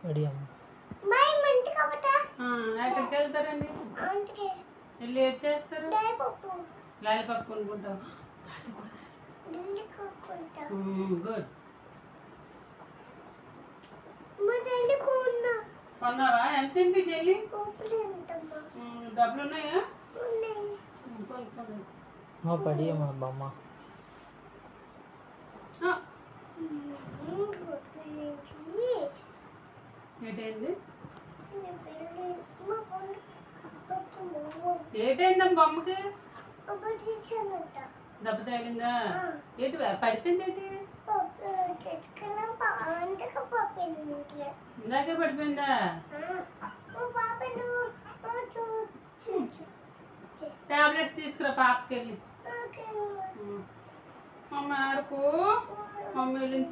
Ready అమ్మ. ఎక్కడికి వెళ్తారండి? వెళ్ళి ఏం చేస్తారు? లాలిపాప్ కొనుక్కుంటాం. గుడ్. కొన్నావా? ఎంత తింపి జల్లి? డబ్బులు ఉన్నాయా? కొనుక్కోండి. పడి అమ్మ బొమ్మ. ఏటైంది? ఏటైందమ్మ బొమ్మకి? దెబ్బ తగిలిందా? ఏంటి పడిపోయింది? ఏంటి ఇందాకే పడిపోయిందా? టాబ్లెట్స్ తీసుకురా పాపకి వెళ్ళి. మమ్మీ ఆడుకో. మమ్మీ వెళ్ళింది.